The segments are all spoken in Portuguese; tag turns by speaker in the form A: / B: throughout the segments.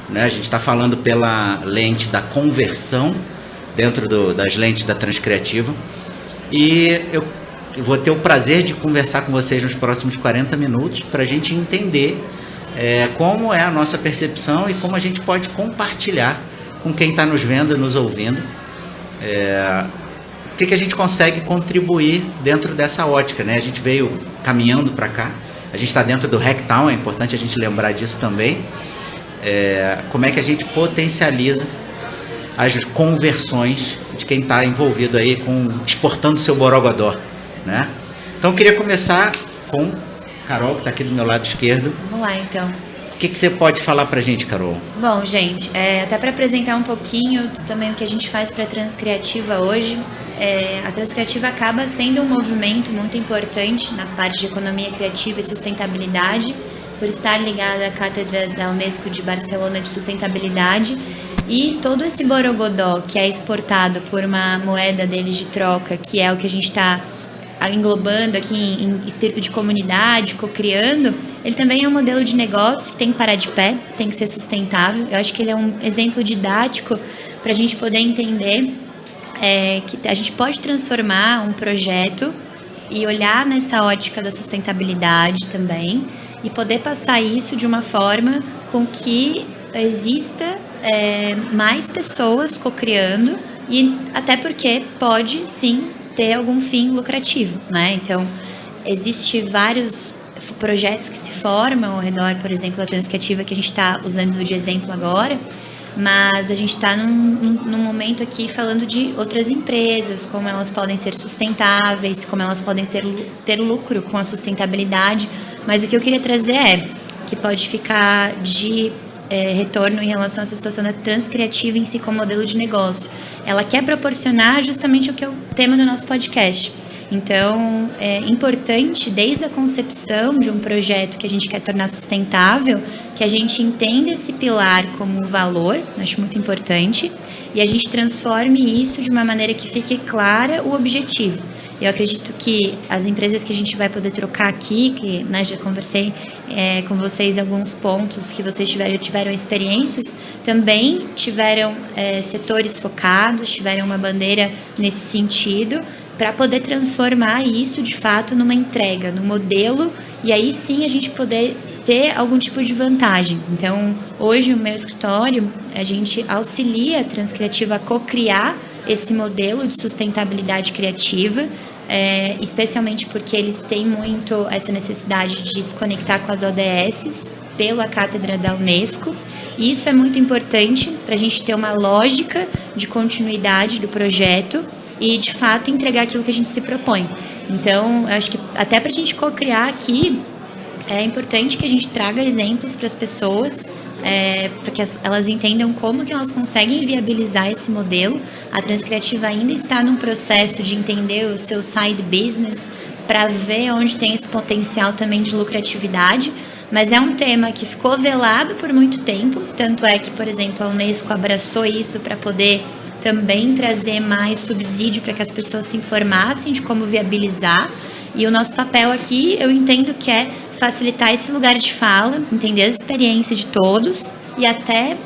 A: né? A gente está falando pela lente da conversão dentro das lentes da Transcriativa. E eu vou ter o prazer de conversar com vocês nos próximos 40 minutos para a gente entender como é a nossa percepção e como a gente pode compartilhar com quem está nos vendo e nos ouvindo. O que a gente consegue contribuir dentro dessa ótica, né? A gente veio caminhando para cá, a gente está dentro do Hacktown, é importante a gente lembrar disso também. Como é que a gente potencializa as conversões de quem está envolvido aí com exportando seu borogodó, né? Então eu queria começar com Carol, que está aqui do meu lado esquerdo.
B: Vamos lá, então.
A: O que você pode falar para a gente, Carol?
B: Bom, gente, até para apresentar um pouquinho também o que a gente faz para a Transcriativa hoje, a Transcriativa acaba sendo um movimento muito importante na parte de economia criativa e sustentabilidade, por estar ligada à Cátedra da Unesco de Barcelona de Sustentabilidade. E todo esse borogodó que é exportado por uma moeda deles de troca, que é o que a gente está englobando aqui em espírito de comunidade, co-criando, ele também é um modelo de negócio que tem que parar de pé, tem que ser sustentável. Eu acho que ele é um exemplo didático para a gente poder entender que a gente pode transformar um projeto e olhar nessa ótica da sustentabilidade também e poder passar isso de uma forma com que exista mais pessoas co-criando e até porque pode sim ter algum fim lucrativo, né? Então, existe vários projetos que se formam ao redor, por exemplo, da Transcriativa, que a gente está usando de exemplo agora, mas a gente está num momento aqui falando de outras empresas, como elas podem ser sustentáveis, como elas podem ter lucro com a sustentabilidade, mas o que eu queria trazer que pode ficar de retorno em relação a essa situação da Transcriativa em si como modelo de negócio. Ela quer proporcionar justamente o que é o tema do nosso podcast. Então, é importante, desde a concepção de um projeto que a gente quer tornar sustentável, que a gente entenda esse pilar como valor, acho muito importante, e a gente transforme isso de uma maneira que fique clara o objetivo. Eu acredito que as empresas que a gente vai poder trocar aqui, que já conversei com vocês alguns pontos que vocês já tiveram experiências, também tiveram setores focados, tiveram uma bandeira nesse sentido, para poder transformar isso de fato numa entrega, num modelo, e aí sim a gente poder ter algum tipo de vantagem. Então, hoje o meu escritório, a gente auxilia a Transcriativa a co-criar esse modelo de sustentabilidade criativa, especialmente porque eles têm muito essa necessidade de se conectar com as ODS pela Cátedra da Unesco, e isso é muito importante para a gente ter uma lógica de continuidade do projeto e, de fato, entregar aquilo que a gente se propõe. Então, eu acho que até para a gente co-criar aqui, é importante que a gente traga exemplos para as pessoas, para que elas entendam como que elas conseguem viabilizar esse modelo. A Transcriativa ainda está num processo de entender o seu side business para ver onde tem esse potencial também de lucratividade, mas é um tema que ficou velado por muito tempo, tanto é que, por exemplo, a Unesco abraçou isso para poder também trazer mais subsídio para que as pessoas se informassem de como viabilizar. E o nosso papel aqui, eu entendo que é facilitar esse lugar de fala, entender as experiências de todos e até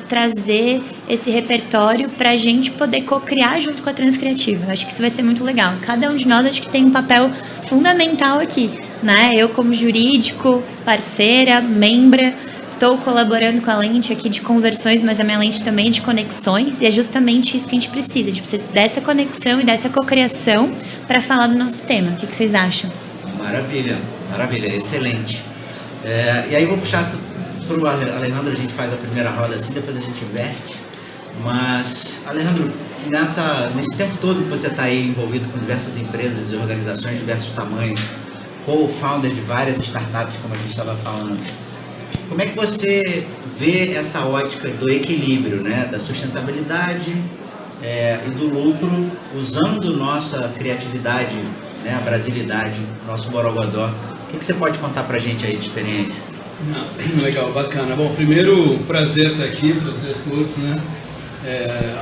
B: trazer esse repertório para a gente poder co-criar junto com a Transcriativa. Eu acho que isso vai ser muito legal. Cada um de nós acho que tem um papel fundamental aqui, né? Eu como jurídico, parceira, membra, estou colaborando com a lente aqui de conversões, mas a minha lente também é de conexões, e é justamente isso que a gente precisa. A gente precisa dessa conexão e dessa cocriação para falar do nosso tema. O que vocês acham?
A: Maravilha, maravilha, excelente. E aí vou puxar para o Alejandro, a gente faz a primeira roda assim, depois a gente inverte. Mas, Alejandro, nesse tempo todo que você está aí envolvido com diversas empresas e organizações de diversos tamanhos, co-founder de várias startups, como a gente estava falando, como é que você vê essa ótica do equilíbrio, né, da sustentabilidade e do lucro, usando nossa criatividade, né, a brasilidade, nosso borogodó? O que você pode contar para a gente aí de experiência?
C: Legal, bacana. Bom, primeiro, prazer estar aqui, prazer a todos, né?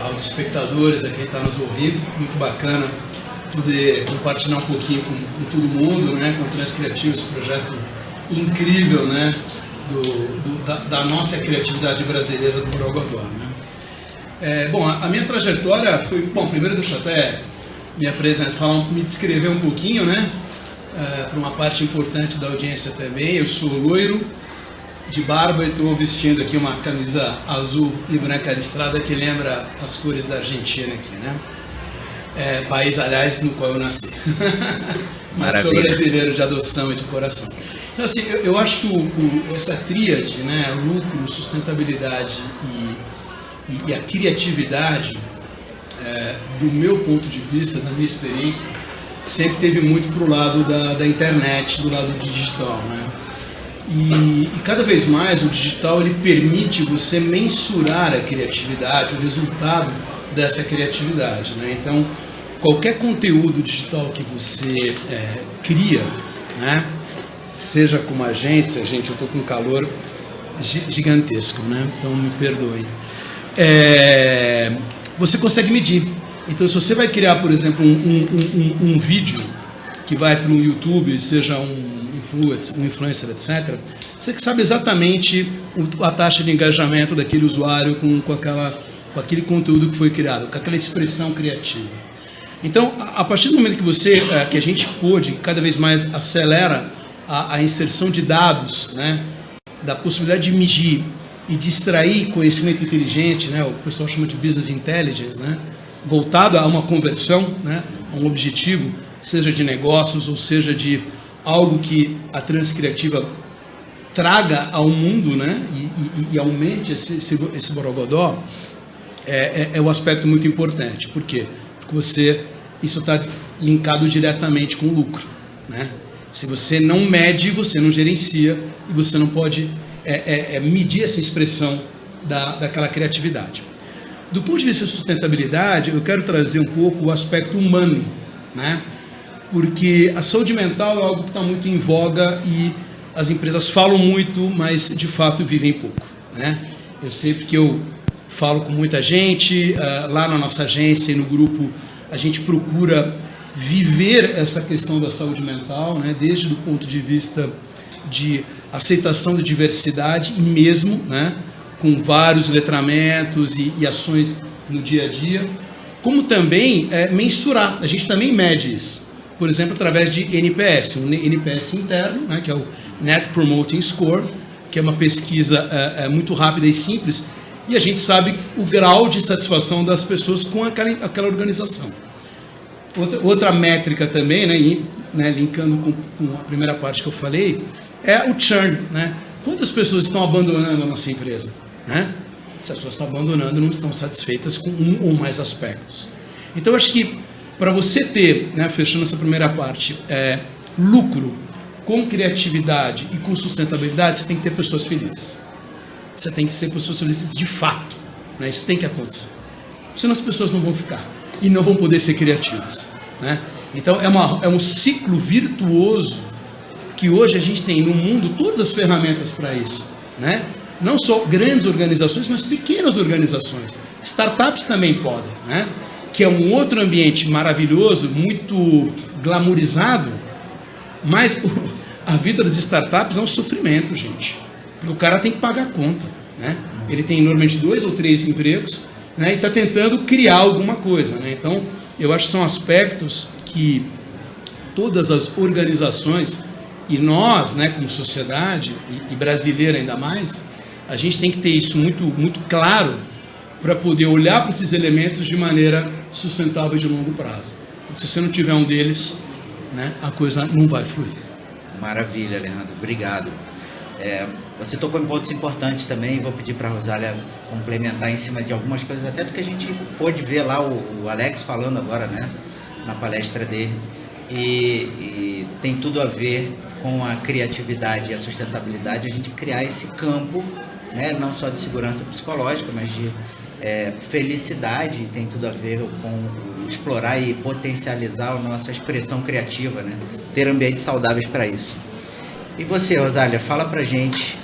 C: Aos espectadores, a quem está nos ouvindo, muito bacana poder compartilhar um pouquinho com todo mundo, né? Com a Transcriativa, esse projeto incrível, né? da nossa criatividade brasileira do Borogodó, né? Bom, a minha trajetória foi... Bom, primeiro deixa eu até me apresentar, me descrever um pouquinho, né? Para uma parte importante da audiência também. Eu sou loiro, de barba, e estou vestindo aqui uma camisa azul e branca listrada que lembra as cores da Argentina aqui, né? País, aliás, no qual eu nasci. Mas sou brasileiro de adoção e de coração. Então, assim, eu acho que essa tríade, né, lucro, sustentabilidade e a criatividade, do meu ponto de vista, da minha experiência, sempre teve muito para o lado da internet, do lado digital, né? E cada vez mais o digital ele permite você mensurar a criatividade, o resultado dessa criatividade, né? Então, qualquer conteúdo digital que você cria, né? Seja com uma agência, gente, eu estou com um calor gigantesco, né? Então me perdoem. Você consegue medir. Então, se você vai criar, por exemplo, um vídeo que vai para o YouTube, seja um influencer, etc., você que sabe exatamente a taxa de engajamento daquele usuário com aquele conteúdo que foi criado, com aquela expressão criativa. Então, a partir do momento que a gente pôde, cada vez mais acelera a inserção de dados, né, da possibilidade de medir e de extrair conhecimento inteligente, né, o pessoal chama de business intelligence, né, voltado a uma conversão, né, a um objetivo, seja de negócios ou seja de algo que a Transcriativa traga ao mundo, né, e aumente esse borogodó, é um aspecto muito importante. Por quê? Porque isso está linkado diretamente com o lucro, né? Se você não mede, você não gerencia e você não pode medir essa expressão daquela criatividade. Do ponto de vista de sustentabilidade, eu quero trazer um pouco o aspecto humano, né? Porque a saúde mental é algo que está muito em voga e as empresas falam muito, mas de fato vivem pouco, né? Eu sei porque eu falo com muita gente, lá na nossa agência e no grupo a gente procura viver essa questão da saúde mental, né? Desde o ponto de vista de aceitação da diversidade e mesmo, né, com vários letramentos e ações no dia a dia, como também mensurar. A gente também mede isso, por exemplo, através de NPS, um NPS interno, né, que é o Net Promoting Score, que é uma pesquisa muito rápida e simples, e a gente sabe o grau de satisfação das pessoas com aquela organização. Outra métrica também, né, linkando com a primeira parte que eu falei, é o churn, né? Quantas pessoas estão abandonando a nossa empresa, né? Se as pessoas estão abandonando, não estão satisfeitas com um ou mais aspectos. Então, eu acho que para você ter, né, fechando essa primeira parte, lucro com criatividade e com sustentabilidade, você tem que ter pessoas felizes. Você tem que ser pessoas felizes de fato, né? Isso tem que acontecer. Senão as pessoas não vão ficar e não vão poder ser criativas, né? Então, é um ciclo virtuoso que hoje a gente tem no mundo todas as ferramentas para isso, né? Não só grandes organizações, mas pequenas organizações. Startups também podem, né? Que é um outro ambiente maravilhoso, muito glamourizado, mas a vida das startups é um sofrimento, gente. Porque o cara tem que pagar a conta, né? Ele tem normalmente 2 ou 3 empregos, né? E está tentando criar alguma coisa, né? Então, eu acho que são aspectos que todas as organizações e nós, né, como sociedade, e brasileira ainda mais, a gente tem que ter isso muito, muito claro para poder olhar para esses elementos de maneira sustentável e de longo prazo. Porque se você não tiver um deles, né, a coisa não vai fluir.
A: Maravilha, Alejandro. Obrigado. Você tocou em pontos importantes também, vou pedir para a Rosália complementar em cima de algumas coisas, até do que a gente pôde ver lá o Alex falando agora, né, na palestra dele. E tem tudo a ver com a criatividade e a sustentabilidade, a gente criar esse campo, né, não só de segurança psicológica, mas de felicidade, tem tudo a ver com explorar e potencializar a nossa expressão criativa, né, ter ambientes saudáveis para isso. E você, Rosália, fala pra gente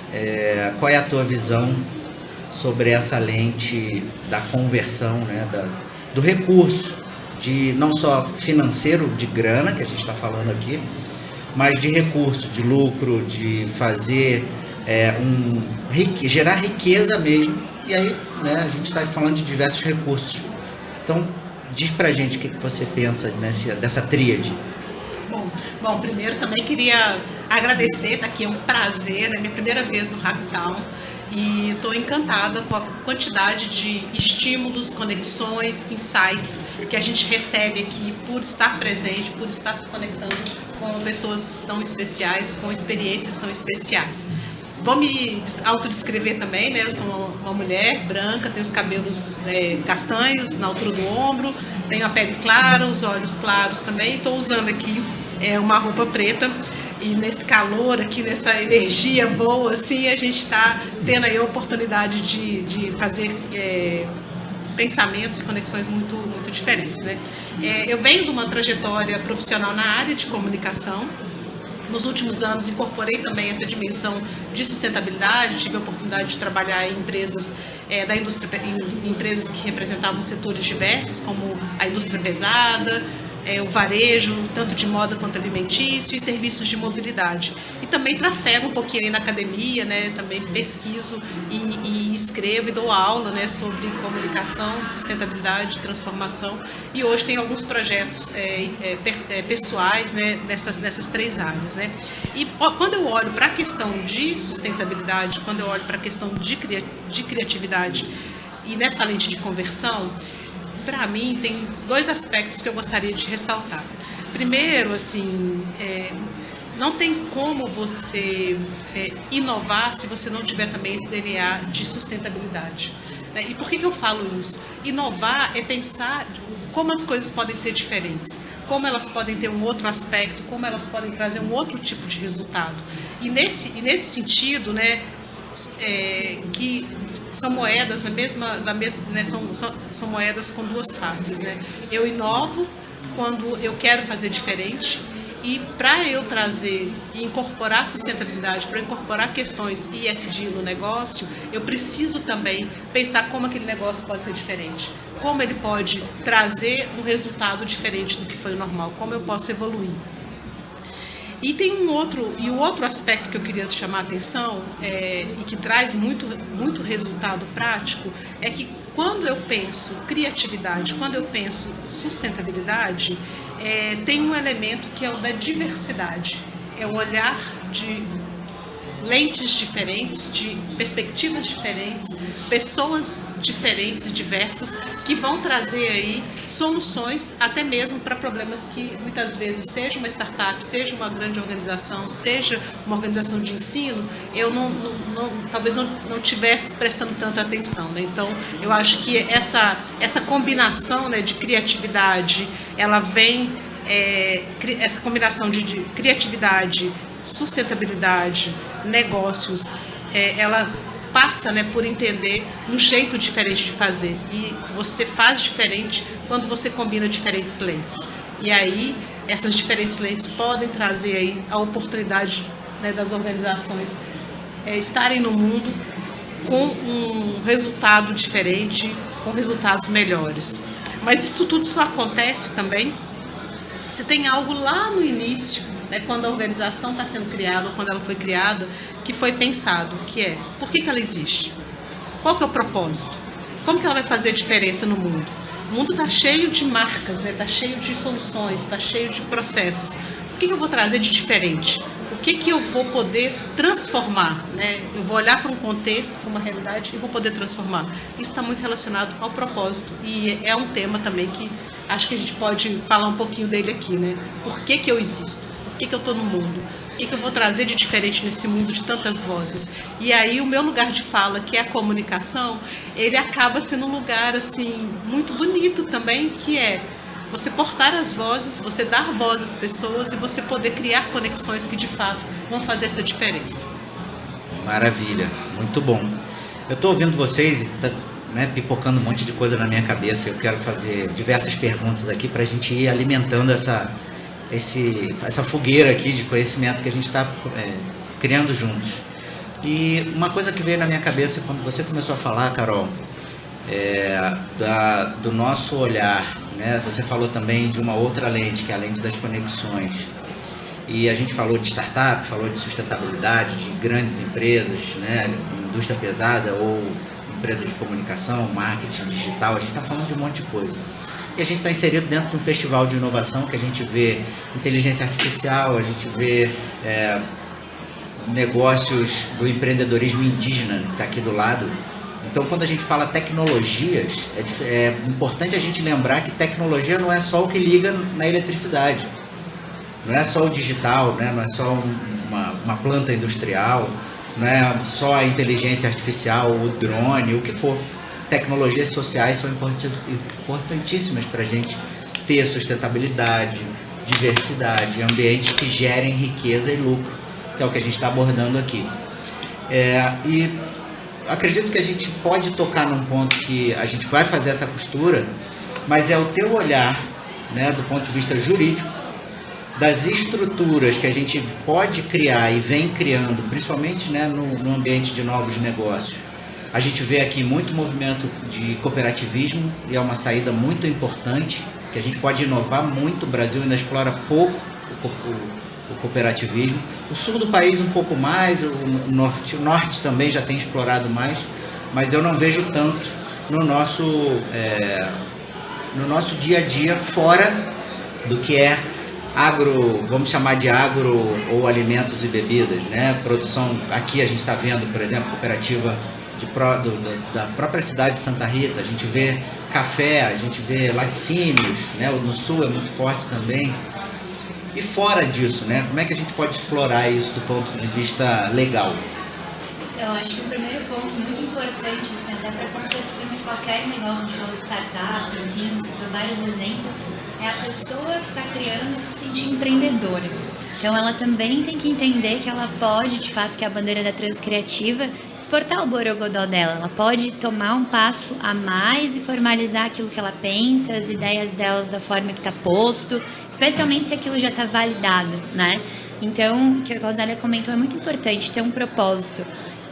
A: qual é a tua visão sobre essa lente da conversão, né, do recurso, de não só financeiro, de grana, que a gente está falando aqui, mas de recurso, de lucro, de fazer gerar riqueza mesmo. E aí, né, a gente está falando de diversos recursos. Então, diz pra gente o que você pensa dessa tríade.
D: Bom, primeiro também queria agradecer, tá aqui, é um prazer, é minha primeira vez no Hacktown e estou encantada com a quantidade de estímulos, conexões, insights que a gente recebe aqui por estar presente, por estar se conectando com pessoas tão especiais, com experiências tão especiais. Vou me autodescrever também, né? Eu sou uma mulher branca, tenho os cabelos castanhos na altura do ombro, tenho a pele clara, os olhos claros também. Estou usando aqui uma roupa preta e nesse calor aqui, nessa energia boa, assim, a gente está tendo aí a oportunidade de fazer pensamentos e conexões muito, muito diferentes, né? Eu venho de uma trajetória profissional na área de comunicação. Nos últimos anos incorporei também essa dimensão de sustentabilidade, tive a oportunidade de trabalhar em empresas da indústria, em empresas que representavam setores diversos, como a indústria pesada, o varejo, tanto de moda quanto alimentício e serviços de mobilidade. E também trafego um pouquinho aí na academia, né? Também pesquiso e escrevo e dou aula, né, sobre comunicação, sustentabilidade, transformação. E hoje tenho alguns projetos pessoais, né, nessas três áreas, né? E quando eu olho para a questão de sustentabilidade, quando eu olho para a questão de criatividade e nessa lente de conversão, para mim, tem dois aspectos que eu gostaria de ressaltar. Primeiro, assim, não tem como você inovar se você não tiver também esse DNA de sustentabilidade. E por que eu falo isso? Inovar é pensar como as coisas podem ser diferentes, como elas podem ter um outro aspecto, como elas podem trazer um outro tipo de resultado. E nesse sentido, né, que são moedas são moedas com duas faces, né? Eu inovo quando eu quero fazer diferente, e para eu trazer e incorporar sustentabilidade, para incorporar questões ESG no negócio, eu preciso também pensar como aquele negócio pode ser diferente, como ele pode trazer um resultado diferente do que foi o normal, como eu posso evoluir. E tem o outro aspecto que eu queria chamar a atenção e que traz muito, muito resultado prático, é que quando eu penso criatividade, quando eu penso sustentabilidade, tem um elemento que é o da diversidade, é o olhar de lentes diferentes, de perspectivas diferentes, pessoas diferentes e diversas que vão trazer aí soluções até mesmo para problemas que muitas vezes, seja uma startup, seja uma grande organização, seja uma organização de ensino, eu talvez não tivesse prestando tanta atenção, né? Então, eu acho que essa combinação, né, de criatividade, ela vem, essa combinação de criatividade, sustentabilidade, negócios, ela passa, né, por entender um jeito diferente de fazer, e você faz diferente quando você combina diferentes lentes, e aí essas diferentes lentes podem trazer aí a oportunidade, né, das organizações estarem no mundo com um resultado diferente, com resultados melhores. Mas isso tudo só acontece também se tem algo lá no início, né, quando a organização está sendo criada, ou quando ela foi criada, que foi pensado, que é, por que ela existe? Qual que é o propósito? Como que ela vai fazer diferença no mundo? O mundo está cheio de marcas, né, está cheio de soluções, está cheio de processos. O que eu vou trazer de diferente? O que eu vou poder transformar? Né? Eu vou olhar para um contexto, para uma realidade, e vou poder transformar. Isso está muito relacionado ao propósito, e é um tema também que acho que a gente pode falar um pouquinho dele aqui, né? Por que eu existo? Por que eu estou no mundo? O que eu vou trazer de diferente nesse mundo de tantas vozes? E aí o meu lugar de fala, que é a comunicação, ele acaba sendo um lugar assim muito bonito também, que é você portar as vozes, você dar voz às pessoas e você poder criar conexões que de fato vão fazer essa diferença.
A: Maravilha, muito bom. Eu estou ouvindo vocês e tá, né, pipocando um monte de coisa na minha cabeça. Eu quero fazer diversas perguntas aqui para a gente ir alimentando essa fogueira aqui de conhecimento que a gente está criando juntos. E uma coisa que veio na minha cabeça quando você começou a falar, Carol, do nosso olhar, né? Você falou também de uma outra lente, que é a lente das conexões. E a gente falou de startup, falou de sustentabilidade, de grandes empresas, né, indústria pesada ou empresas de comunicação, marketing digital, a gente está falando de um monte de coisa. E a gente está inserido dentro de um festival de inovação que a gente vê inteligência artificial, a gente vê negócios do empreendedorismo indígena, que está aqui do lado. Então, quando a gente fala tecnologias, é importante a gente lembrar que tecnologia não é só o que liga na eletricidade. Não é só o digital, né? Não é só uma planta industrial, não é só a inteligência artificial, o drone, o que for. Tecnologias sociais são importantíssimas para a gente ter sustentabilidade, diversidade, ambientes que gerem riqueza e lucro, que é o que a gente está abordando aqui. E acredito que a gente pode tocar num ponto que a gente vai fazer essa costura, mas é o teu olhar, né, do ponto de vista jurídico, das estruturas que a gente pode criar e vem criando, principalmente, né, no ambiente de novos negócios. A gente vê aqui muito movimento de cooperativismo e é uma saída muito importante, que a gente pode inovar muito. O Brasil ainda explora pouco o cooperativismo. O sul do país um pouco mais, o norte também já tem explorado mais, mas eu não vejo tanto no nosso dia a dia, fora do que é agro, vamos chamar de agro ou alimentos e bebidas, né? Produção, aqui a gente está vendo, por exemplo, cooperativa da própria cidade de Santa Rita, a gente vê café, a gente vê laticínios, né? No sul é muito forte também. E fora disso, né? Como é que a gente pode explorar isso do ponto de vista legal?
B: Então, acho que o primeiro ponto muito importante, assim, até para a concepção de qualquer negócio, a gente falou startup, enfim, citou vários exemplos, é a pessoa que está criando se sentir empreendedora. Então, ela também tem que entender que ela pode, de fato, que é a bandeira da Transcriativa, exportar o borogodó dela. Ela pode tomar um passo a mais e formalizar aquilo que ela pensa, as ideias delas da forma que está posto, especialmente se aquilo já está validado, né? Então, o que a Rosália comentou é muito importante, ter um propósito.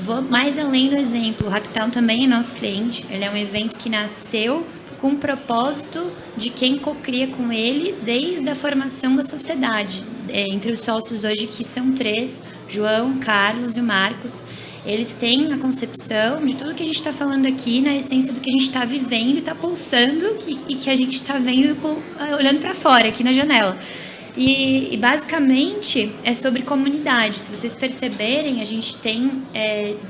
B: Vou mais além do exemplo, o Hacktown também é nosso cliente, ele é um evento que nasceu com o propósito de quem cocria com ele desde a formação da sociedade. Entre os sócios hoje, que são 3, João, Carlos e o Marcos, eles têm a concepção de tudo que a gente está falando aqui, na essência do que a gente está vivendo, está pulsando e que a gente está vendo olhando para fora, aqui na janela. E basicamente é sobre comunidade. Se vocês perceberem, a gente tem,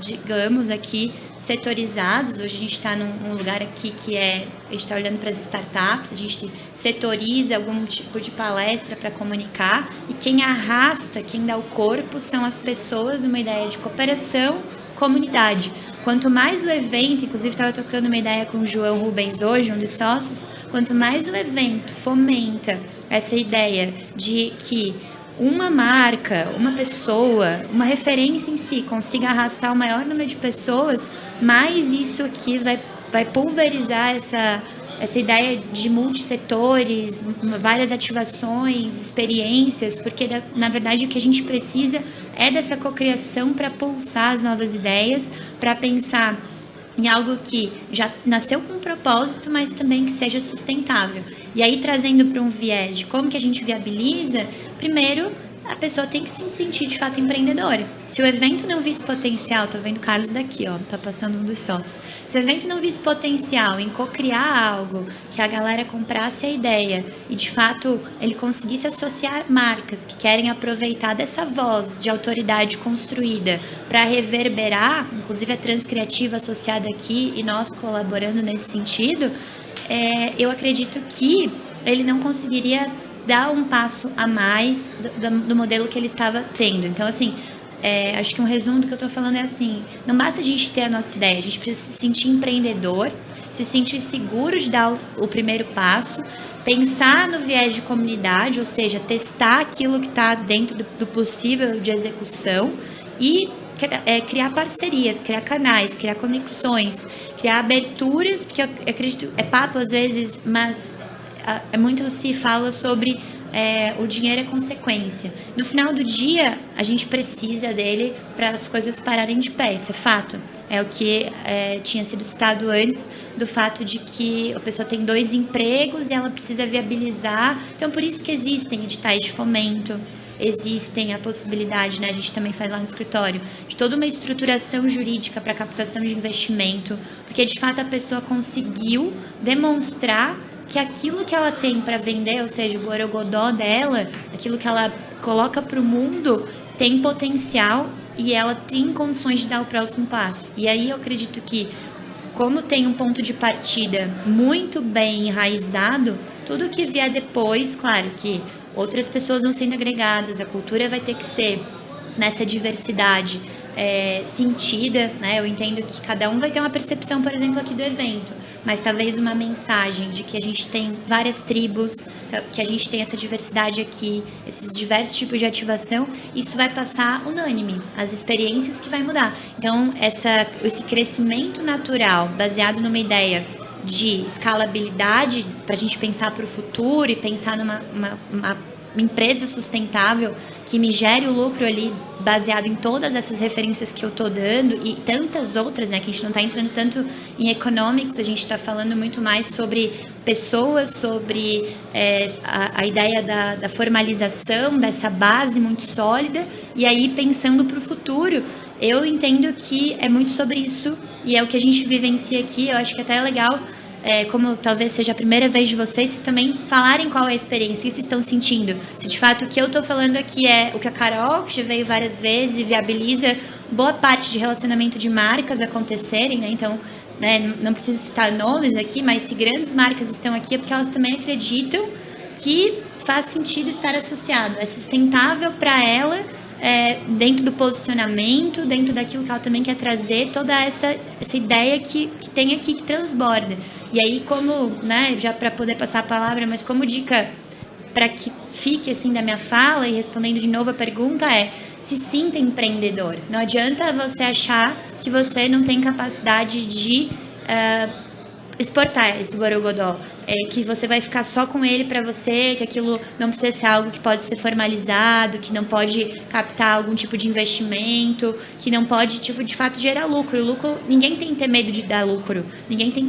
B: digamos aqui, setorizados. Hoje a gente está num lugar aqui que a gente está olhando para as startups, a gente setoriza algum tipo de palestra para comunicar, e quem arrasta, quem dá o corpo são as pessoas numa ideia de cooperação, comunidade. Quanto mais o evento, inclusive estava trocando uma ideia com o João Rubens hoje, um dos sócios, quanto mais o evento fomenta essa ideia de que uma marca, uma pessoa, uma referência em si consiga arrastar o maior número de pessoas, mais isso aqui vai pulverizar essa ideia de multissetores, várias ativações, experiências, porque na verdade o que a gente precisa é dessa cocriação para pulsar as novas ideias, para pensar em algo que já nasceu com um propósito, mas também que seja sustentável. E aí, trazendo para um viés de como que a gente viabiliza, primeiro, a pessoa tem que se sentir de fato empreendedora. Se o evento não visse potencial, tô vendo o Carlos daqui, ó, tá passando um dos sócios. Se o evento não visse potencial em cocriar algo, que a galera comprasse a ideia e de fato ele conseguisse associar marcas que querem aproveitar dessa voz de autoridade construída para reverberar, inclusive a Transcriativa associada aqui e nós colaborando nesse sentido, eu acredito que ele não conseguiria dar um passo a mais do modelo que ele estava tendo. Então, assim, acho que um resumo do que eu estou falando é assim, não basta a gente ter a nossa ideia, a gente precisa se sentir empreendedor, se sentir seguro de dar o primeiro passo, pensar no viés de comunidade, ou seja, testar aquilo que está dentro do possível de execução e criar parcerias, criar canais, criar conexões, criar aberturas, porque eu acredito, é papo às vezes, mas muito se fala sobre o dinheiro é consequência. No final do dia, a gente precisa dele para as coisas pararem de pé, isso é fato. É o que tinha sido citado antes, do fato de que a pessoa tem 2 empregos e ela precisa viabilizar. Então, por isso que existem editais de fomento, existem a possibilidade, né, a gente também faz lá no escritório, de toda uma estruturação jurídica para captação de investimento, porque de fato a pessoa conseguiu demonstrar que aquilo que ela tem para vender, ou seja, o borogodó dela, aquilo que ela coloca para o mundo, tem potencial e ela tem condições de dar o próximo passo. E aí eu acredito que, como tem um ponto de partida muito bem enraizado, tudo que vier depois, claro que outras pessoas vão sendo agregadas, a cultura vai ter que ser nessa diversidade sentida, né? Eu entendo que cada um vai ter uma percepção, por exemplo, aqui do evento, mas talvez uma mensagem de que a gente tem várias tribos, que a gente tem essa diversidade aqui, esses diversos tipos de ativação, isso vai passar unânime, as experiências que vai mudar. Então, esse crescimento natural, baseado numa ideia de escalabilidade, para a gente pensar para o futuro e pensar numa empresa sustentável que me gere o lucro ali baseado em todas essas referências que eu tô dando e tantas outras, né, que a gente não está entrando tanto em economics, a gente está falando muito mais sobre pessoas, sobre a ideia da formalização, dessa base muito sólida, e aí pensando para o futuro, eu entendo que é muito sobre isso e é o que a gente vivencia aqui. Eu acho que até é legal, como talvez seja a primeira vez de vocês também falarem qual é a experiência, o que vocês estão sentindo. Se de fato o que eu estou falando aqui é o que a Carol, que já veio várias vezes e viabiliza boa parte de relacionamento de marcas acontecerem, né? Então, né, não preciso citar nomes aqui, mas se grandes marcas estão aqui é porque elas também acreditam que faz sentido estar associado, é sustentável para ela, dentro do posicionamento, dentro daquilo que ela também quer trazer, toda essa ideia que tem aqui, que transborda. E aí, como, né, já para poder passar a palavra, mas como dica para que fique assim da minha fala, e respondendo de novo a pergunta, se sinta empreendedor. Não adianta você achar que você não tem capacidade de exportar esse borogodó, que você vai ficar só com ele para você, que aquilo não precisa ser algo que pode ser formalizado, que não pode captar algum tipo de investimento, que não pode, de fato, gerar lucro. Ninguém tem que ter medo de dar lucro.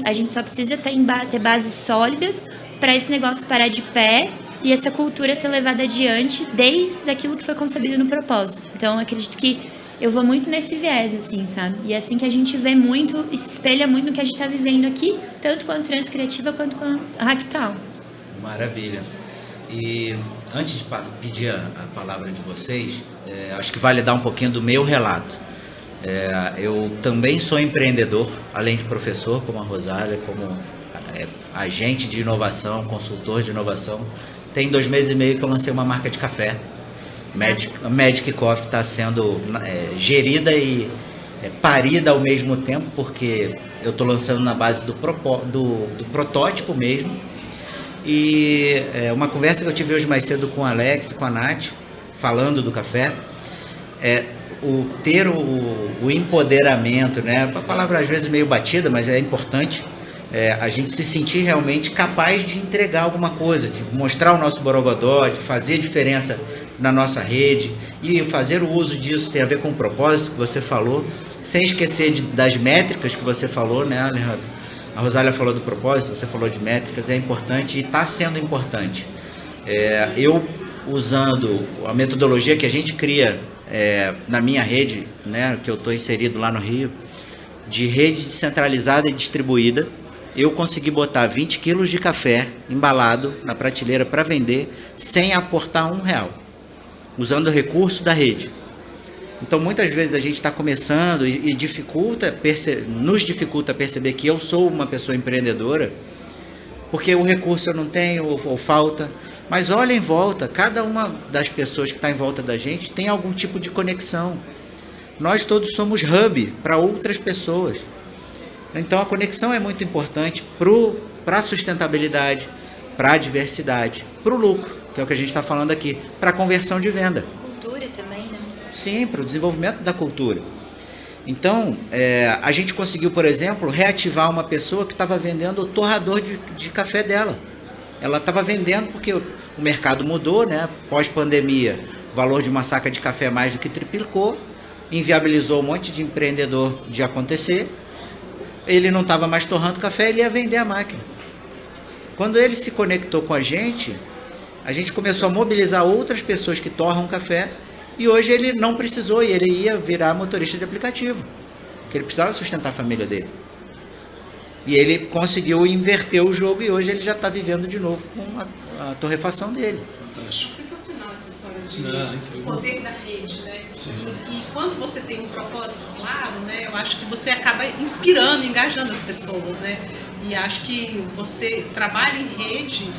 B: A gente só precisa ter bases sólidas para esse negócio parar de pé e essa cultura ser levada adiante desde aquilo que foi concebido no propósito. Então, eu acredito que eu vou muito nesse viés, assim, sabe? E é assim que a gente vê muito e se espelha muito no que a gente está vivendo aqui, tanto quanto Transcriativa quanto com a Ractal.
A: Maravilha. E antes de pedir a palavra de vocês, acho que vale dar um pouquinho do meu relato. Eu também sou empreendedor, além de professor, como a Rosália, como agente de inovação, consultor de inovação. Tem 2 meses e meio que eu lancei uma marca de café. Magic Coffee está sendo gerida e parida ao mesmo tempo, porque eu estou lançando na base do protótipo mesmo. E uma conversa que eu tive hoje mais cedo com o Alex e com a Nath, falando do café, ter o empoderamento, né? A palavra às vezes meio batida, mas é importante. A gente se sentir realmente capaz de entregar alguma coisa, de mostrar o nosso borogodó, de fazer diferença na nossa rede, e fazer o uso disso tem a ver com o propósito que você falou, sem esquecer das métricas que você falou, né, Alejandro? A Rosália falou do propósito, você falou de métricas, é importante e está sendo importante. Eu, usando a metodologia que a gente cria na minha rede, né, que eu estou inserido lá no Rio, de rede descentralizada e distribuída, eu consegui botar 20 quilos de café embalado na prateleira para vender sem aportar R$1, usando o recurso da rede. Então, muitas vezes a gente está começando e nos dificulta perceber que eu sou uma pessoa empreendedora, porque o recurso eu não tenho ou falta. Mas olha em volta, cada uma das pessoas que está em volta da gente tem algum tipo de conexão. Nós todos somos hub para outras pessoas. Então, a conexão é muito importante para a sustentabilidade, para a diversidade, para o lucro, que é o que a gente está falando aqui, para a conversão de venda.
B: Cultura também, né? Sim,
A: para o desenvolvimento da cultura. Então, a gente conseguiu, por exemplo, reativar uma pessoa que estava vendendo o torrador de café dela. Ela estava vendendo porque o mercado mudou, né? Pós-pandemia, o valor de uma saca de café mais do que triplicou, inviabilizou um monte de empreendedor de acontecer. Ele não estava mais torrando café, ele ia vender a máquina. Quando ele se conectou com a gente, a gente começou a mobilizar outras pessoas que torram café e hoje ele não precisou e ele ia virar motorista de aplicativo, porque ele precisava sustentar a família dele. E ele conseguiu inverter o jogo e hoje ele já está vivendo de novo com a torrefação dele.
C: Fantástico.
D: Sensacional essa história
C: Não,
D: o poder da rede, né?
C: Sim.
D: E quando você tem um propósito claro, né? Eu acho que você acaba inspirando, engajando as pessoas, né? E acho que você trabalha em rede,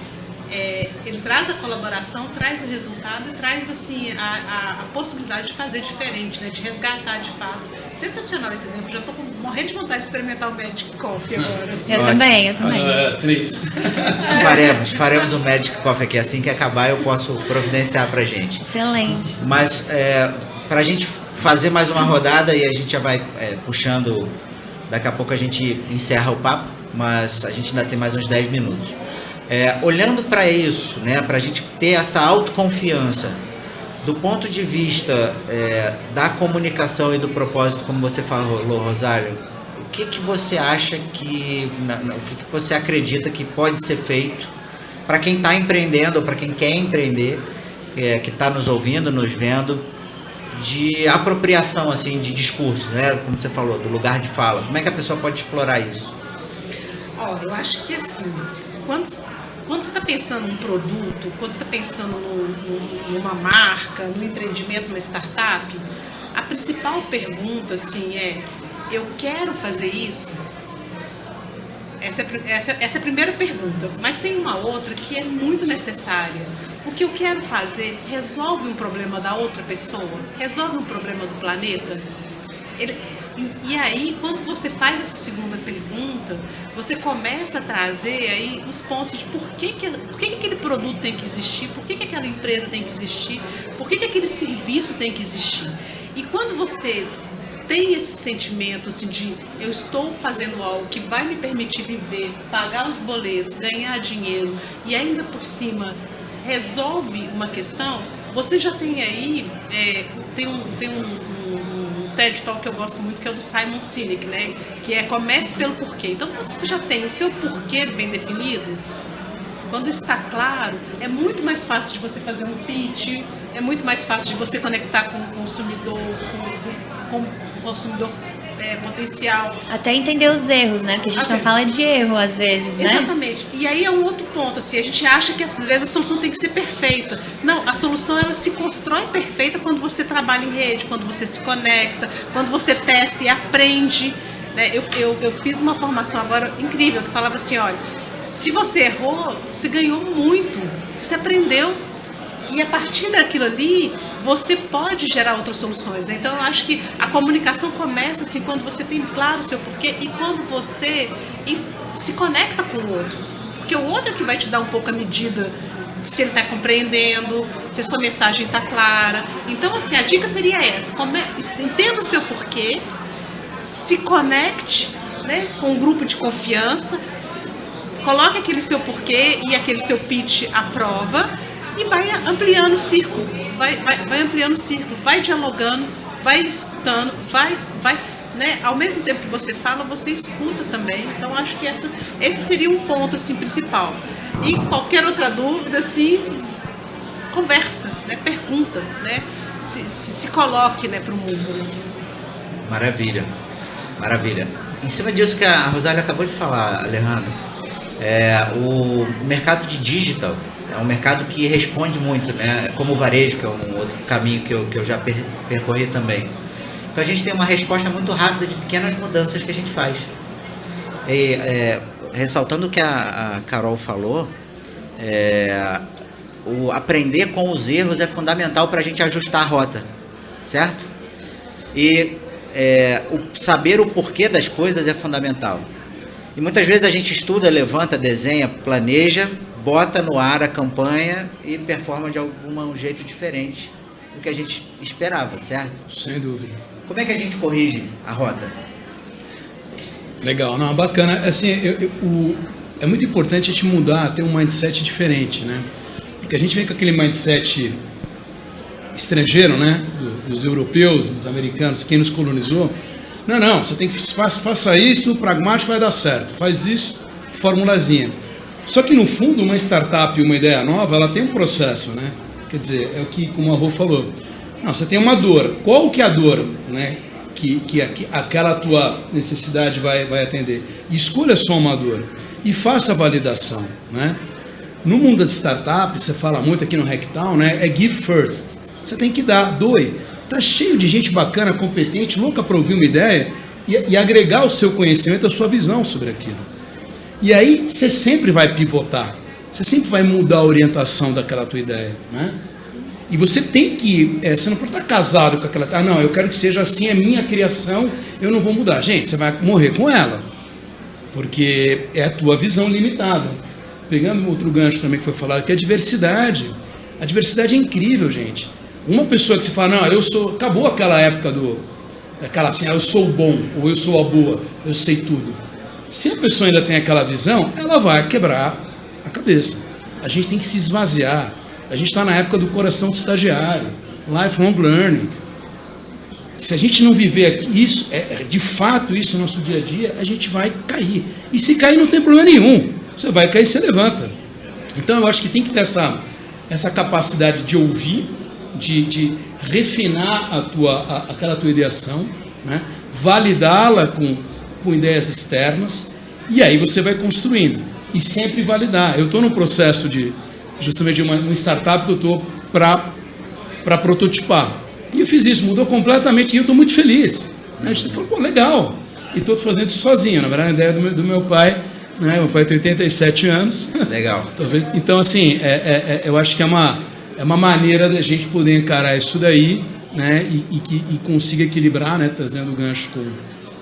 D: ele traz a colaboração, traz o resultado e traz assim a possibilidade de fazer diferente, né? De resgatar de fato. Sensacional esse exemplo. Já estou morrendo de vontade de experimentar o Magic Coffee agora. Assim.
B: Eu também.
C: 3.
A: Faremos o Magic Coffee aqui. Assim que acabar eu posso providenciar pra gente.
B: Excelente.
A: Mas pra gente fazer mais uma rodada e a gente já vai puxando, daqui a pouco a gente encerra o papo, mas a gente ainda tem mais uns 10 minutos. Olhando para isso, né, para a gente ter essa autoconfiança, do ponto de vista da comunicação e do propósito, como você falou, Rosário, o que você acha o que você acredita que pode ser feito para quem está empreendendo ou para quem quer empreender, que está nos ouvindo, nos vendo, de apropriação assim, de discurso, né, como você falou, do lugar de fala? Como é que a pessoa pode explorar isso?
D: Eu acho que assim, quando você está pensando num produto, quando você está pensando numa marca, num empreendimento, numa startup, a principal pergunta assim eu quero fazer isso? Essa é a primeira pergunta, mas tem uma outra que é muito necessária. O que eu quero fazer resolve um problema da outra pessoa? Resolve um problema do planeta? E aí, quando você faz essa segunda pergunta, você começa a trazer aí os pontos de por que aquele produto tem que existir, por que aquela empresa tem que existir, por que aquele serviço tem que existir. E quando você tem esse sentimento assim, de eu estou fazendo algo que vai me permitir viver, pagar os boletos, ganhar dinheiro e ainda por cima resolve uma questão, você já tem aí, tem um TED Talk que eu gosto muito, que é o do Simon Sinek, né? Que comece pelo porquê. Então, quando você já tem o seu porquê bem definido, quando está claro, é muito mais fácil de você fazer um pitch, é muito mais fácil de você conectar com o consumidor, com o consumidor potencial.
B: Até entender os erros, né? Porque a gente não fala de erro às vezes, né?
D: Exatamente. E aí é um outro ponto, assim, a gente acha que às vezes a solução tem que ser perfeita. Não, a solução ela se constrói perfeita quando você trabalha em rede, quando você se conecta, quando você testa e aprende. Né? Eu fiz uma formação agora incrível que falava assim, olha, se você errou, você ganhou muito, você aprendeu. E a partir daquilo ali, você pode gerar outras soluções, né? Então, eu acho que a comunicação começa assim, quando você tem claro o seu porquê e quando você se conecta com o outro. Porque o outro é que vai te dar um pouco a medida se ele está compreendendo, se a sua mensagem está clara. Então, assim, a dica seria essa. Entenda o seu porquê, se conecte, né, com um grupo de confiança, coloque aquele seu porquê e aquele seu pitch à prova e vai ampliando o círculo, vai ampliando o círculo, vai dialogando, vai escutando, vai, né? Ao mesmo tempo que você fala, você escuta também. Então, acho que esse seria um ponto assim, principal. E qualquer outra dúvida, assim, conversa, né? Pergunta, né? Se coloque, né, para o mundo. Né?
A: Maravilha, maravilha. Em cima disso que a Rosália acabou de falar, Alejandro, o mercado de digital é um mercado que responde muito, né? Como o varejo, que é um outro caminho que eu já percorri também. Então a gente tem uma resposta muito rápida de pequenas mudanças que a gente faz. E, ressaltando o que a Carol falou, o aprender com os erros é fundamental para a gente ajustar a rota, certo? E saber o porquê das coisas é fundamental. E muitas vezes a gente estuda, levanta, desenha, planeja, bota no ar a campanha e performa de algum jeito diferente do que a gente esperava, certo?
C: Sem dúvida.
A: Como é que a gente corrige a rota?
C: Legal, não, bacana. Assim, é muito importante a gente mudar, ter um mindset diferente, né? Porque a gente vem com aquele mindset estrangeiro, né? Dos europeus, dos americanos, quem nos colonizou. Não, você tem que faça isso, o pragmático vai dar certo. Faz isso, formulazinha. Só que no fundo, uma startup, uma ideia nova, ela tem um processo, né? Quer dizer, é o que, como a Rô falou, não, você tem uma dor. Qual que é a dor, né? Que aquela tua necessidade vai atender? Escolha só uma dor e faça a validação, né? No mundo de startup, você fala muito aqui no Hacktown, né? É give first. Você tem que dar, doe. Tá cheio de gente bacana, competente, louca para ouvir uma ideia e agregar o seu conhecimento, a sua visão sobre aquilo. E aí você sempre vai pivotar, você sempre vai mudar a orientação daquela tua ideia, né? E você tem que, você não pode estar casado com aquela, não, eu quero que seja assim, é minha criação, eu não vou mudar. Gente, você vai morrer com ela, porque é a tua visão limitada. Pegando outro gancho também que foi falado, que é a diversidade. A diversidade é incrível, gente. Uma pessoa que se fala, não, eu sou, acabou aquela época aquela assim, eu sou o bom, ou eu sou a boa, eu sei tudo. Se a pessoa ainda tem aquela visão, ela vai quebrar a cabeça. A gente tem que se esvaziar. A gente está na época do coração do estagiário, lifelong learning. Se a gente não viver aqui, isso, de fato, isso no nosso dia a dia, a gente vai cair. E se cair não tem problema nenhum. Você vai cair e você levanta. Então eu acho que tem que ter essa capacidade de ouvir, de refinar aquela tua ideação, né? Validá-la com ideias externas, e aí você vai construindo. E sempre validar. Eu estou num processo justamente de uma startup que eu estou para prototipar. E eu fiz isso, mudou completamente, e eu estou muito feliz. A gente falou, pô, legal. E estou fazendo isso sozinho. Na verdade, a ideia do meu pai, né? Meu pai tem 87 anos.
A: Legal.
C: Então, assim, eu acho que é uma maneira da gente poder encarar isso daí, né? E consiga equilibrar, né? Trazendo o gancho com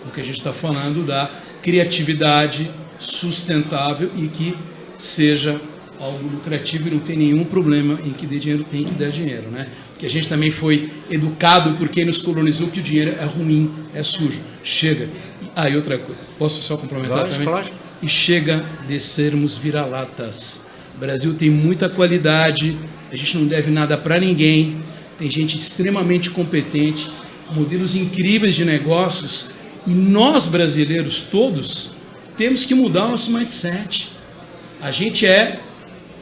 C: o que a gente está falando, da criatividade sustentável e que seja algo lucrativo e não tem nenhum problema em que dê dinheiro, tem que dar dinheiro, né? Porque a gente também foi educado por quem nos colonizou que o dinheiro é ruim, é sujo. Chega. E outra coisa, posso só complementar também?
A: Lógico.
C: E chega de sermos vira-latas. O Brasil tem muita qualidade, a gente não deve nada para ninguém, tem gente extremamente competente, modelos incríveis de negócios, e nós brasileiros todos temos que mudar o nosso mindset. A gente é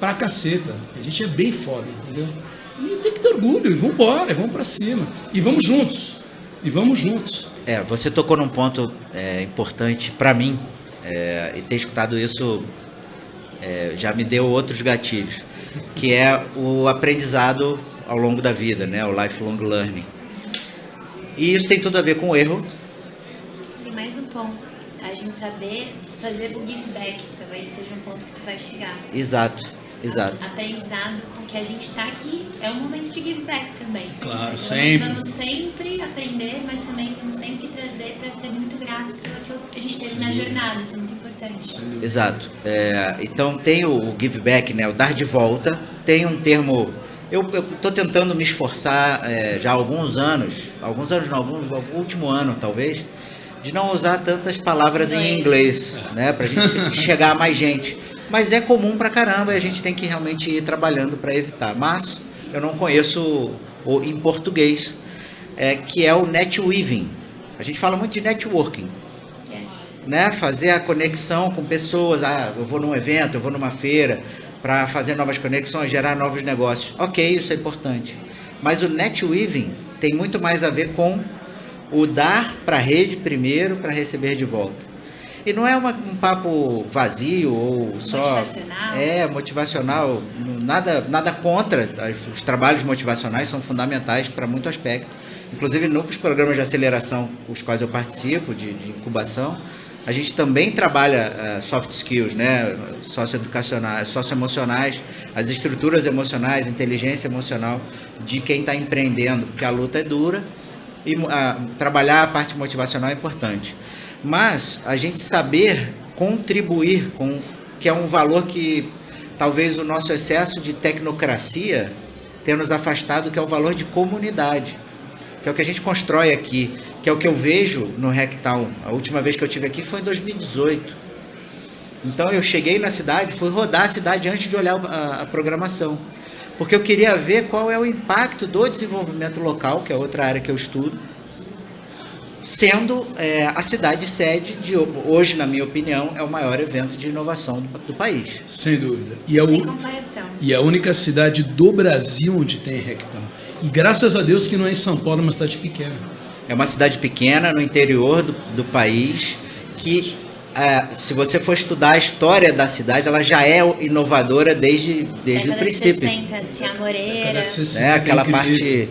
C: pra caceta, a gente é bem foda, entendeu? E tem que ter orgulho, e vamos embora, vamos para cima, e vamos juntos,
A: Você tocou num ponto importante para mim, e ter escutado isso já me deu outros gatilhos, que é o aprendizado ao longo da vida, né? O lifelong learning. E isso tem tudo a ver com o erro.
B: Tem mais um ponto, a gente saber fazer o give back, que talvez seja um ponto que tu vai chegar.
A: Exato.
B: Aprendizado com que a gente está aqui, é um momento de give back também.
C: Claro,
B: então,
C: sempre.
B: Vamos sempre aprender, mas também temos sempre que trazer para ser muito grato pelo que a gente teve na jornada, isso é muito importante.
A: Exato. Então tem o give back, né? O dar de volta. Tem um termo. Eu estou tentando me esforçar já há alguns anos no último ano talvez, de não usar tantas palavras em inglês, né? Para a gente chegar a mais gente. Mas é comum pra caramba e a gente tem que realmente ir trabalhando para evitar. Mas eu não conheço em português, que é o netweaving. A gente fala muito de networking. Né? Fazer a conexão com pessoas. Eu vou num evento, eu vou numa feira para fazer novas conexões, gerar novos negócios. Ok, isso é importante. Mas o netweaving tem muito mais a ver com o dar para a rede primeiro para receber de volta. E não é um papo vazio ou só...
B: Motivacional.
A: Motivacional. Nada contra. Os trabalhos motivacionais são fundamentais para muito aspecto. Inclusive, nos programas de aceleração com os quais eu participo, de incubação, a gente também trabalha soft skills, né? Socioeducacionais, socioemocionais, as estruturas emocionais, inteligência emocional de quem está empreendendo, porque a luta é dura e trabalhar a parte motivacional é importante. Mas a gente saber contribuir que é um valor que talvez o nosso excesso de tecnocracia tenha nos afastado, que é o valor de comunidade, que é o que a gente constrói aqui, que é o que eu vejo no Hacktown. A última vez que eu estive aqui foi em 2018. Então eu cheguei na cidade, fui rodar a cidade antes de olhar a programação, porque eu queria ver qual é o impacto do desenvolvimento local, que é outra área que eu estudo, sendo a cidade sede de, hoje, na minha opinião, é o maior evento de inovação do país.
C: Sem dúvida.
B: Sem comparação.
C: E a única cidade do Brasil onde tem Hacktown. E graças a Deus que não é em São Paulo, é uma cidade pequena.
A: É uma cidade pequena no interior do país que, se você for estudar a história da cidade, ela já é inovadora desde o princípio.
B: Década de 60, Moreira.
A: Aquela parte,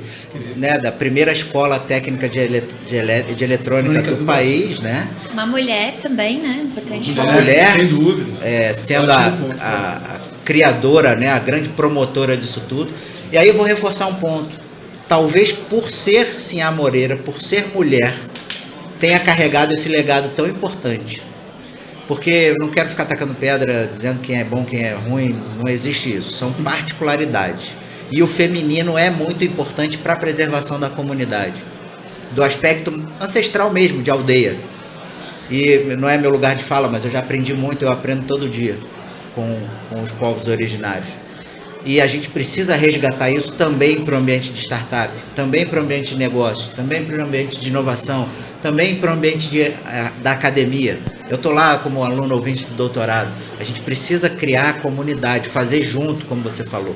A: né, da primeira escola técnica de eletrônica do país, né?
B: Uma mulher também, né? Importante
A: Uma
B: falar.
A: mulher,
C: sem dúvida.
A: Sendo a criadora, né, a grande promotora disso tudo. E aí eu vou reforçar um ponto. Talvez por ser Sinhá Moreira, por ser mulher, tenha carregado esse legado tão importante. Porque eu não quero ficar tacando pedra dizendo quem é bom, quem é ruim, não existe isso. São particularidades. E o feminino é muito importante para a preservação da comunidade, do aspecto ancestral mesmo, de aldeia. E não é meu lugar de fala, mas eu já aprendi muito, eu aprendo todo dia com os povos originários. E a gente precisa resgatar isso também para o ambiente de startup, também para o ambiente de negócio, também para o ambiente de inovação, também para o ambiente da academia. Eu estou lá como aluno ouvinte do doutorado. A gente precisa criar comunidade, fazer junto, como você falou.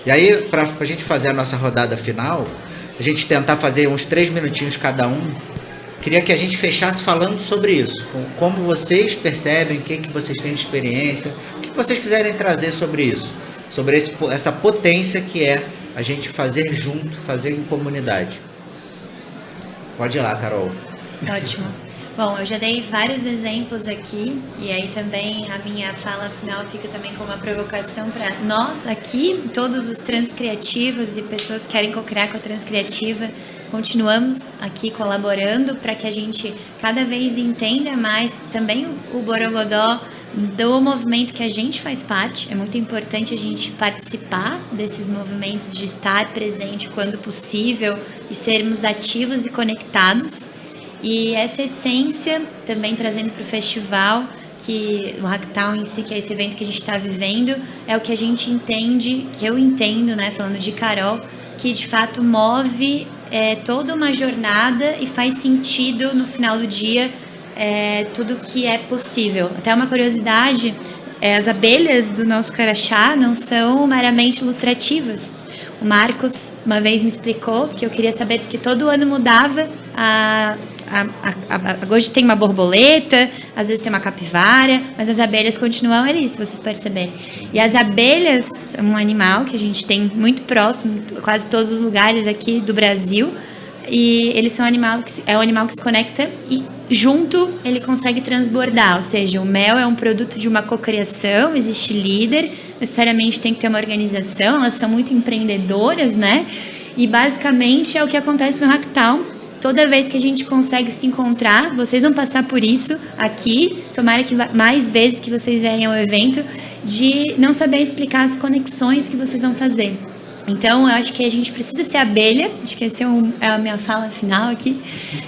A: E aí, para a gente fazer a nossa rodada final, a gente tentar fazer uns 3 minutinhos cada um, queria que a gente fechasse falando sobre isso. Como vocês percebem, o que vocês têm de experiência, o que vocês quiserem trazer sobre isso. Sobre essa potência que é a gente fazer junto, fazer em comunidade. Pode ir lá, Carol.
B: Ótimo. Bom, eu já dei vários exemplos aqui, e aí também a minha fala final fica também como uma provocação para nós aqui, todos os transcriativos e pessoas que querem co-criar com a Transcriativa, continuamos aqui colaborando para que a gente cada vez entenda mais também o Borogodó, do movimento que a gente faz parte. É muito importante a gente participar desses movimentos, de estar presente quando possível e sermos ativos e conectados. E essa essência também trazendo para o festival, que o Hacktown em si, que é esse evento que a gente está vivendo, é o que a gente entende, que eu entendo, né, falando de Carol, que de fato move toda uma jornada e faz sentido no final do dia tudo que é possível. Até uma curiosidade, as abelhas do nosso Carachá não são meramente ilustrativas. O Marcos uma vez me explicou, que eu queria saber, porque todo ano mudava, hoje tem uma borboleta, às vezes tem uma capivara, mas as abelhas continuam ali, se vocês perceberem. E as abelhas são um animal que a gente tem muito próximo, quase todos os lugares aqui do Brasil, e eles são um animal que se conecta e junto ele consegue transbordar, ou seja, o mel é um produto de uma cocriação, existe líder, necessariamente tem que ter uma organização, elas são muito empreendedoras, né? E basicamente é o que acontece no Hacktown. Toda vez que a gente consegue se encontrar, vocês vão passar por isso aqui, tomara que mais vezes que vocês vierem ao evento, de não saber explicar as conexões que vocês vão fazer. Então, eu acho que a gente precisa ser abelha, acho que essa é a minha fala final aqui,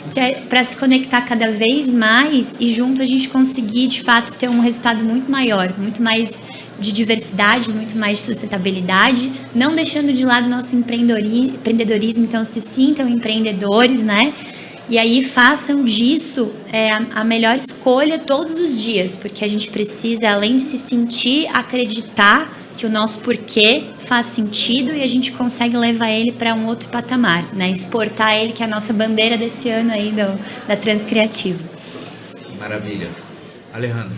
B: que é para se conectar cada vez mais e junto a gente conseguir, de fato, ter um resultado muito maior, muito mais de diversidade, muito mais de sustentabilidade, não deixando de lado o nosso empreendedorismo, então se sintam empreendedores, né? E aí façam disso a melhor escolha todos os dias, porque a gente precisa, além de se sentir, acreditar que o nosso porquê faz sentido e a gente consegue levar ele para um outro patamar, né? Exportar ele, que é a nossa bandeira desse ano aí da Transcriativa.
A: Maravilha. Alejandro.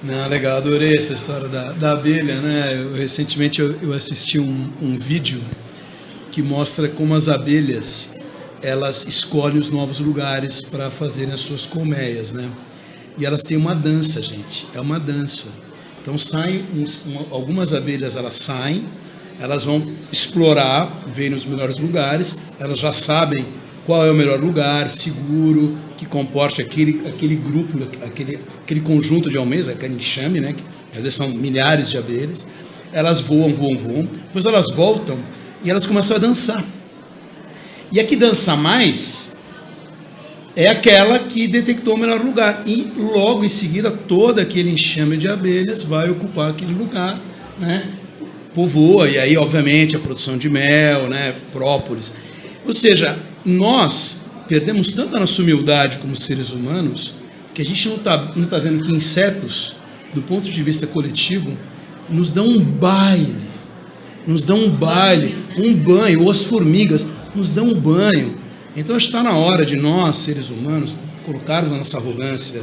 C: Não, legal, adorei essa história da abelha, né? Recentemente eu assisti um vídeo que mostra como as abelhas elas escolhem os novos lugares para fazerem as suas colmeias, né? E elas têm uma dança, gente, é uma dança. Então algumas abelhas elas saem, elas vão explorar, verem os melhores lugares, elas já sabem qual é o melhor lugar, seguro, que comporte aquele grupo, aquele conjunto de almeias, aquele enxame, né? Que às vezes são milhares de abelhas. Elas voam, depois elas voltam e elas começam a dançar. E a que dança mais é aquela que detectou o melhor lugar. E logo em seguida, todo aquele enxame de abelhas vai ocupar aquele lugar, né? Povoa, e aí, obviamente, a produção de mel, né? Própolis. Ou seja, nós perdemos tanto a nossa humildade como seres humanos, que a gente não tá vendo que insetos, do ponto de vista coletivo, nos dão um baile, um banho, ou as formigas nos dão um banho. Então está na hora de nós, seres humanos, colocarmos a nossa arrogância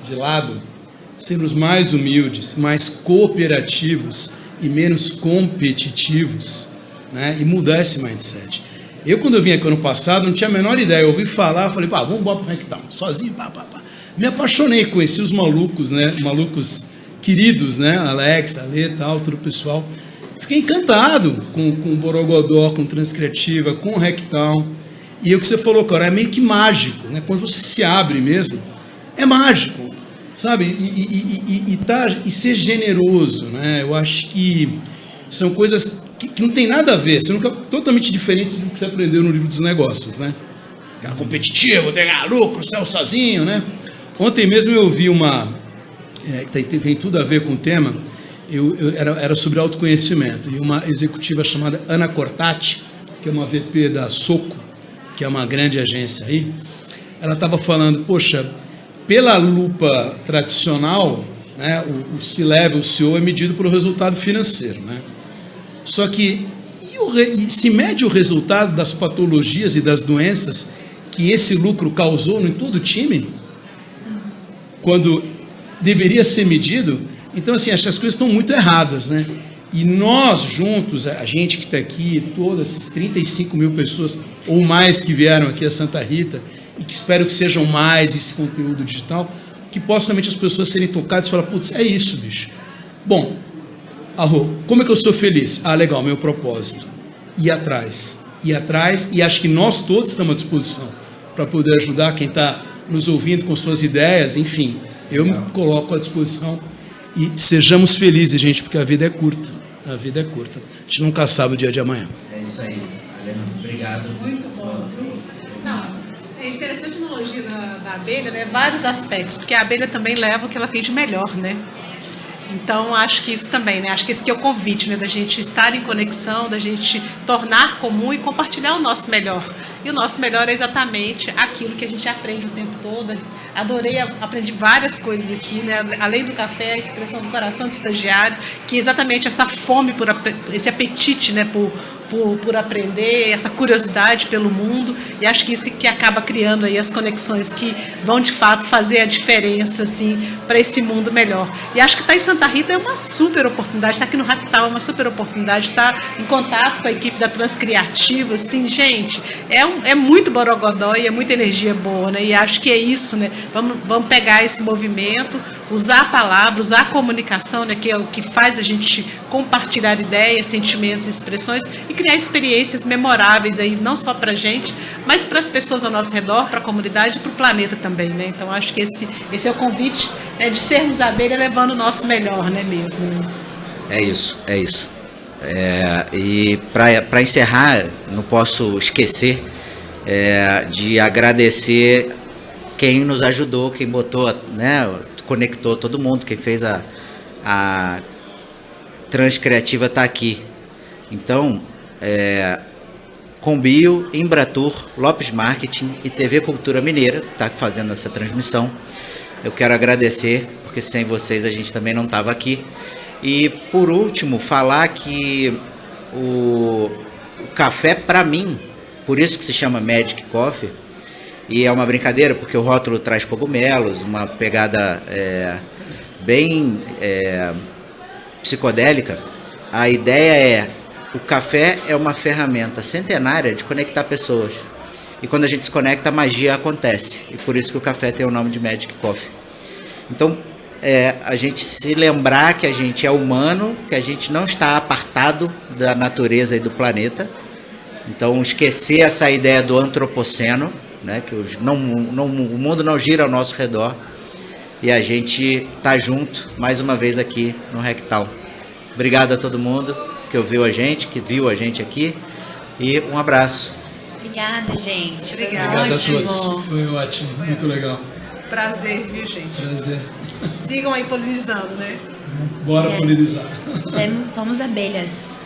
C: de lado, sermos mais humildes, mais cooperativos e menos competitivos, né? E mudar esse mindset. Eu, quando eu vim aqui ano passado, não tinha a menor ideia. Eu ouvi falar, falei, vamos embora pro Rectal, sozinho, Me apaixonei, conheci os malucos, né? Malucos queridos, né? Alex, Ale, tal, todo o pessoal. Fiquei encantado com o Borogodó, com Transcriativa, com o Rectal. E o que você falou, cara, é meio que mágico, né? Quando você se abre mesmo, é mágico, sabe? E ser generoso, né? Eu acho que são coisas que não tem nada a ver, você nunca totalmente diferente do que você aprendeu no livro dos negócios, né? Aquela competitivo, ter lucro, céu sozinho, né? Ontem mesmo eu vi que tem tudo a ver com o tema, era sobre autoconhecimento, e uma executiva chamada Ana Cortati, que é uma VP da Soco, que é uma grande agência aí, ela estava falando, poxa, pela lupa tradicional, né, o C-Level, o CEO é medido pelo resultado financeiro, né? Só que se mede o resultado das patologias e das doenças que esse lucro causou em todo o time, quando deveria ser medido. Então, assim, acho que as coisas estão muito erradas, né? E nós juntos, a gente que está aqui, todas essas 35 mil pessoas ou mais que vieram aqui a Santa Rita, e que espero que sejam mais esse conteúdo digital, que possam realmente as pessoas serem tocadas e falar, putz, é isso, bicho. Bom, como é que eu sou feliz? Legal, meu propósito. Ir atrás, e acho que nós todos estamos à disposição para poder ajudar quem está nos ouvindo com suas ideias, enfim, eu me coloco à disposição e sejamos felizes, gente, porque a vida é curta, a gente nunca sabe o dia de amanhã.
A: É isso aí, Alejandro, obrigado.
D: Muito bom. Não, é interessante a analogia da abelha, né? Vários aspectos, porque a abelha também leva o que ela tem de melhor, né? Então, acho que isso também, né? Acho que esse que é o convite, né? Da gente estar em conexão, da gente tornar comum e compartilhar o nosso melhor. E o nosso melhor é exatamente aquilo que a gente aprende o tempo todo. Aprendi várias coisas aqui, né? Além do café, a expressão do coração do estagiário, que é exatamente essa fome, esse apetite, né? Por aprender, essa curiosidade pelo mundo, e acho que isso que acaba criando aí as conexões que vão de fato fazer a diferença assim, para esse mundo melhor. E acho que estar em Santa Rita é uma super oportunidade, estar aqui no Rectal é uma super oportunidade, estar em contato com a equipe da Transcriativa, assim, gente, é muito borogodó e é muita energia boa, né? E acho que é isso, né? Vamos pegar esse movimento, usar a palavra, usar a comunicação, né? Que é o que faz a gente compartilhar ideias, sentimentos, expressões e criar experiências memoráveis aí, não só para a gente, mas para as pessoas ao nosso redor, para a comunidade e para o planeta também, né? Então acho que esse é o convite, né, de sermos abelha levando o nosso melhor, né mesmo? Né?
A: É isso. E para encerrar, não posso esquecer de agradecer quem nos ajudou, quem botou, né, conectou todo mundo, quem fez a Transcriativa tá aqui. Então, Combio, Embratur, Lopes Marketing e TV Cultura Mineira, que está fazendo essa transmissão. Eu quero agradecer, porque sem vocês a gente também não estava aqui. E, por último, falar que o café, para mim, por isso que se chama Magic Coffee, e é uma brincadeira, porque o rótulo traz cogumelos, uma pegada bem psicodélica. A ideia o café é uma ferramenta centenária de conectar pessoas. E quando a gente se conecta, a magia acontece. E por isso que o café tem o nome de Magic Coffee. Então, a gente se lembrar que a gente é humano, que a gente não está apartado da natureza e do planeta. Então, esquecer essa ideia do antropoceno, né, que o mundo não gira ao nosso redor. E a gente está junto, mais uma vez, aqui no Rectal. Obrigado a todo mundo que ouviu a gente, que viu a gente aqui. E um abraço.
B: Obrigada, gente.
C: Obrigado a todos. Foi ótimo, muito legal.
D: Prazer, viu, gente?
C: Prazer.
D: Sigam aí polinizando, né?
C: Bora polinizar.
B: Somos abelhas.